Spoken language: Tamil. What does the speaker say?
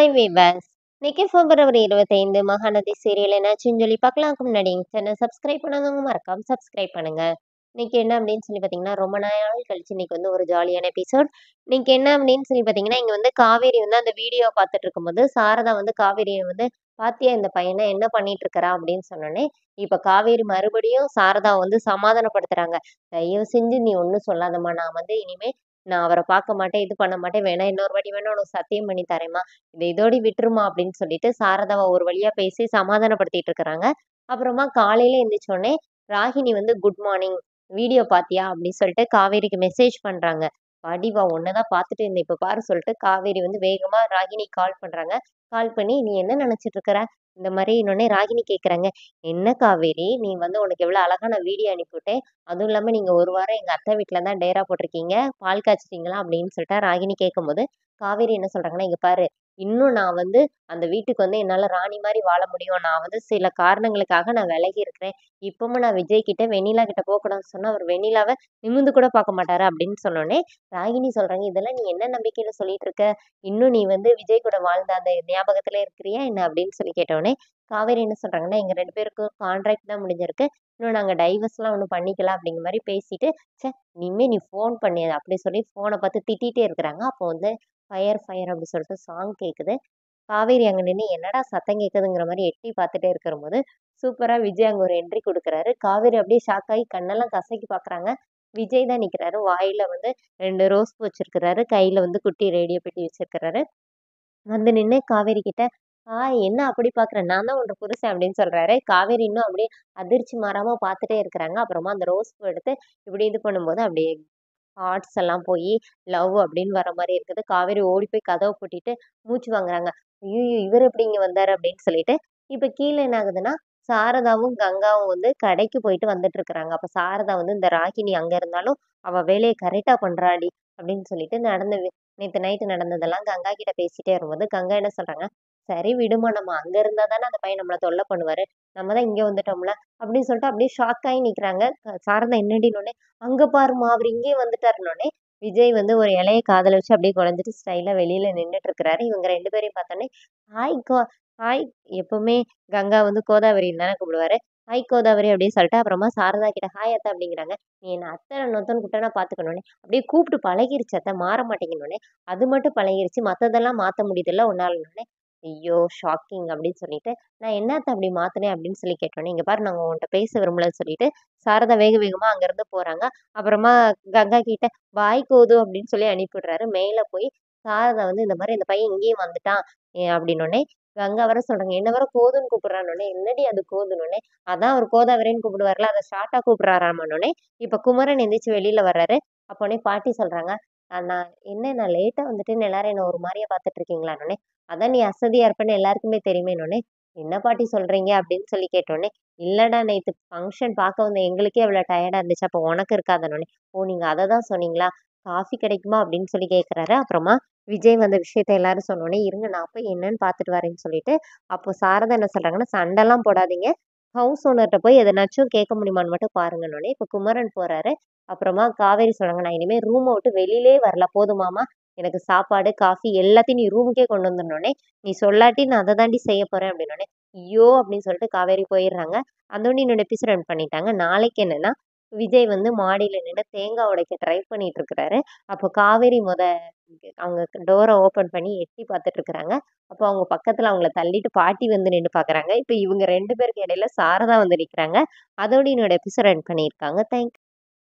Hi viewers. இன்னைக்கு பிப்ரவரி 25 மகாநதி சீரியல் என்னாச்சுன்னு சொல்லி பார்க்கலாம்க்கு முன்னாடி சேனல் சப்ஸ்கிரைப் பண்ணாதவங்க மறக்காம சப்ஸ்கிரைப் பண்ணுங்க. இன்னைக்கு என்ன அப்படின்னு சொல்லி பார்த்தீங்கன்னா, ரொம்ப நாள் கழிச்சு இன்னைக்கு வந்து ஒரு ஜாலியான எபிசோட். இன்னைக்கு என்ன அப்படின்னு சொல்லி பார்த்தீங்கன்னா, இங்க வந்து காவேரி வந்து அந்த வீடியோ பார்த்துட்டு இருக்கும்போது சாரதா வந்து காவேரியை வந்து பாத்தியா இந்த பையனை என்ன பண்ணிட்டு இருக்கிறா அப்படின்னு சொன்னோன்னே, இப்ப காவேரி மறுபடியும் சாரதா வந்து சமாதானப்படுத்துறாங்க. தயவு செஞ்சு நீ ஒன்றும் சொல்லாதம்மா, நான் வந்து இனிமே நான் அவரை பார்க்க மாட்டேன், இது பண்ண மாட்டேன், வேணா இன்னொரு வாட்டி வேணா உனக்கு சத்தியம் பண்ணி தரேம்மா, இதை இதோடி விட்டுருமா அப்படின்னு சொல்லிட்டு சாரதாவை ஒரு வழியா பேசி சமாதானப்படுத்திட்டு இருக்கிறாங்க. அப்புறமா காலையில எந்திரிச்சோடனே ராகினி வந்து குட் மார்னிங், வீடியோ பாத்தியா அப்படின்னு சொல்லிட்டு காவேரிக்கு மெசேஜ் பண்றாங்க. வாடி வா, உன்னதான் பார்த்துட்டு இருந்தேன் இப்ப பாரு சொல்லிட்டு காவேரி வந்து வேகமா ராகினி கால் பண்றாங்க. கால் பண்ணி நீ என்ன நினைச்சிட்டு இருக்கிற இந்த மாதிரி இன்னொன்னே ராகினி கேக்குறாங்க. என்ன காவேரி, நீ வந்து உனக்கு எவ்வளவு அழகான வீடியோ அனுப்பிவிட்டேன், அதுவும் இல்லாம நீங்க ஒரு வாரம் எங்க அத்தை வீட்டுல தான் டேரா போட்டிருக்கீங்க, பால் காய்ச்சிட்டீங்களா அப்படின்னு சொல்லிட்டு ராகினி கேட்கும்போது காவேரி என்ன சொல்றாங்கன்னா, இங்க பாரு, இன்னும் நான் வந்து அந்த வீட்டுக்கு வந்து என்னால ராணி மாதிரி வாழ முடியும், நான் வந்து சில காரணங்களுக்காக நான் விலகி இருக்கிறேன், இப்பவும் நான் விஜய் கிட்ட வெண்ணிலா கிட்ட போக கூடாதுன்னு சொன்னா அவர் வெண்ணிலாவை நிமிந்து கூட பார்க்க மாட்டாரு அப்படின்னு சொன்னோடனே ராகினி சொல்றாங்க, இதெல்லாம் நீ என்ன நம்பிக்கையில சொல்லிட்டு இருக்க, இன்னும் நீ வந்து விஜய் கூட வாழ்ந்த அந்த ஞாபகத்துல இருக்கிறியா என்ன அப்படின்னு சொல்லி கேட்டோடனே காவேரி என்ன சொல்றாங்கன்னா, எங்க ரெண்டு பேருக்கும் கான்ட்ராக்ட் தான் முடிஞ்சிருக்கு, இன்னும் நாங்க டைவர்ஸ்லாம் ஒன்றும் பண்ணிக்கலாம் அப்படிங்கிற மாதிரி பேசிட்டு, ச்சே இனிமே நீ ஃபோன் பண்ணி அப்படி சொல்லி ஃபோனை பார்த்து திட்டிகிட்டே இருக்கிறாங்க. அப்போ வந்து ஃபயர் ஃபயர் அப்படி சொல்லிட்டு சாங் கேட்குது. காவேரி அங்க நின்று என்னடா சத்தம் கேட்குதுங்கிற மாதிரி எட்டி பார்த்துட்டே இருக்கிறபோது சூப்பரா விஜய் அங்க ஒரு என்ட்ரி கொடுக்குறாரு. காவேரி அப்படியே ஷாக் ஆகி கண்ணெல்லாம் கசக்கி பார்க்குறாங்க. விஜய் தான் நிற்கிறாரு. வாயில வந்து 2 ரோஸ் பூ வச்சிருக்கிறாரு. கையில வந்து குட்டி ரேடியோ பெட்டி வச்சிருக்கிறாரு. வந்து நின்னு காவேரி கிட்ட, என்ன அப்படி பார்க்குற? நான் தான் உன்னோட புருஷன்" அப்படின்னு சொல்றாரு. காவேரி இன்னும் அப்படியே அதிர்ச்சி மாறாம பார்த்துட்டே இருக்கிறாங்க. அப்புறமா அந்த ரோஸ் பூ எடுத்து இப்படி இது பண்ணும்போது அப்படியே ஹார்ட்ஸ் எல்லாம் போய் லவ் அப்படின்னு வர மாரி இருக்குது. காவேரி ஓடி போய் கதவ பூட்டிட்டு மூச்சு வாங்குறாங்க. ஐய்யய்யோ! இவரு எப்படி இங்க வந்தாரு அப்படின்னு சொல்லிட்டு. இப்ப கீழ என்ன ஆகுதுன்னா, சாரதாவும், கங்காவும் வந்து கடைக்கு போயிட்டு வந்துட்டு இருக்கிறாங்க. அப்ப சாரதா வந்து இந்த ராகினி அங்க இருந்தாலும் அவ வேலைய கரெக்ட்டா பண்றாடி அப்படின்னு சொல்லிட்டு நேத்து நைட்டு நடந்ததெல்லாம் கங்கா கிட்ட பேசிட்டே வரும்போது, கங்கா என்ன சொல்றாங்க, சரி விடும்மா, நம்ம அங்க இருந்தா தானே அந்த பையன் நம்மள தொல்ல பண்ணுவாரு, நம்ம தான் இங்க வந்துட்டோம்ல அப்படின்னு சொல்லிட்டு அப்படியே ஷாக் ஆகி நிக்கிறாங்க. சாரதா என்னடின்னோனே, அங்க பாரும்மா அவரு இங்கேயே வந்துட்டாருன்னோனே, விஜய் வந்து ஒரு இலைய காதுல வச்சு அப்படியே குழஞ்சிட்டு ஸ்டைலா வெளியில நின்னுட்டு இருக்கிறாரு. இவங்க 2 பேரையும் பார்த்தோனே, ஹாய் ஹாய், எப்பவுமே கங்கா வந்து கோதாவரின்னு தானே கூப்பிடுவாரு. ஹாய் கோதாவரி அப்படின்னு சொல்லிட்டு அப்புறமா சாரதா கிட்ட ஹாய் அத்தை அப்படிங்கிறாங்க. நீ என்ன அத்தை நொத்தன்னு கூப்பிட்டா நான் பார்த்துக்கணுனே, அப்படியே கூப்பிட்டு பழகிருச்சு அத்தை, மாற மாட்டேங்கன்னோனே, அது மட்டும் பழகிருச்சு மத்ததெல்லாம் மாத்த முடியுதுல்ல உன்னாலன்னோனே, ஐயோ ஷாக்கிங் அப்படின்னு சொல்லிட்டு, நான் என்னத்த அப்படி மாத்துனேன் அப்படின்னு சொல்லி கேட்டோன்னே, இங்க பாரு நாங்க உன்கிட்ட பேச விரும்பலன்னு சொல்லிட்டு சாரதா வேக வேகமா அங்கிருந்து போறாங்க. அப்புறமா கங்கா கிட்ட பாய் கோது அப்படின்னு சொல்லி அனுப்பிவிடுறாரு. மேல போய் சாரதா வந்து இந்த மாதிரி இந்த பையன் இங்கேயும் வந்துட்டான் அப்படின்னோடனே கங்கா வர சொல்றாங்க. என்ன வர கோதுன்னு கூப்பிடுறான்னொடனே, என்னடி அது கோதுன்னொடனே, அதான் அவர் கோதாவரின்னு கூப்பிடுவார்ல, அதை ஷார்ட்டா கூப்பிடுறாராமன்னொடனே, இப்ப குமரன் எந்திரிச்சு வெளியில வர்றாரு. அப்போனே பாட்டி சொல்றாங்க, நான் என்ன நான் லேட்டா வந்துட்டேன்னு எல்லாரும் என்ன ஒரு மாதிரியா பார்த்துட்டு இருக்கீங்களான்னொடனே, அதான் நீ அசதியா இருப்பேன்னு எல்லாருக்குமே தெரியுமேன்னொடனே, என்ன பாட்டி சொல்றீங்க அப்படின்னு சொல்லி கேட்டோடனே, இல்லடா நேத்து ஃபங்க்ஷன் பார்க்க வந்த எங்களுக்கே இவ்வளவு டயர்டா இருந்துச்சு, அப்போ உனக்கு இருக்காதன்னொடனே, ஓ நீங்க அதை தான் சொன்னீங்களா, காஃபி கிடைக்குமா அப்படின்னு சொல்லி கேட்குறாரு. அப்புறமா விஜய் வந்த விஷயத்த எல்லாரும் சொன்னோடனே, இருங்க நான் போய் என்னன்னு பார்த்துட்டு வரேன்னு சொல்லிட்டு, அப்போ சாரதா என்ன சொல்றாங்கன்னா, சண்டைலாம் போடாதீங்க, ஹவுஸ் ஓனர்கிட்ட போய் எதனாச்சும் கேட்க முடியுமான்னு மட்டும் பாருங்கன்னொடனே, இப்போ குமரன் போறாரு. அப்புறமா காவேரி சொல்றாங்க, நான் இனிமே ரூமை விட்டு வெளியிலே வரல போதுமாமா, எனக்கு சாப்பாடு காஃபி எல்லாத்தையும் நீ ரூமுக்கே கொண்டு வந்துடனே, நீ சொல்லாட்டி நான் அதை தாண்டி செய்ய போறேன் அப்படின்னோடனே, ஐயோ அப்படின்னு சொல்லிட்டு காவேரி போயிடுறாங்க. அதோட இன்னொரு எபிசோட் ரன் பண்ணிட்டாங்க. நாளைக்கு என்னன்னா, விஜய் வந்து மாடியில நின்று தேங்காய் உடைக்க ட்ரை பண்ணிட்டு இருக்கிறாரு. அப்போ காவேரி அவங்க டோர ஓப்பன் பண்ணி எட்டி பார்த்துட்டு இருக்கிறாங்க. அப்போ அவங்க பக்கத்துல அவங்கள தள்ளிட்டு பாட்டி வந்து நின்னு பார்க்குறாங்க. இப்ப இவங்க 2 பேருக்கு இடையில சாரதா வந்து நிக்கிறாங்க. அதோட என்னோட எபிசோட் எண்ட் பண்ணியிருக்காங்க. தேங்க்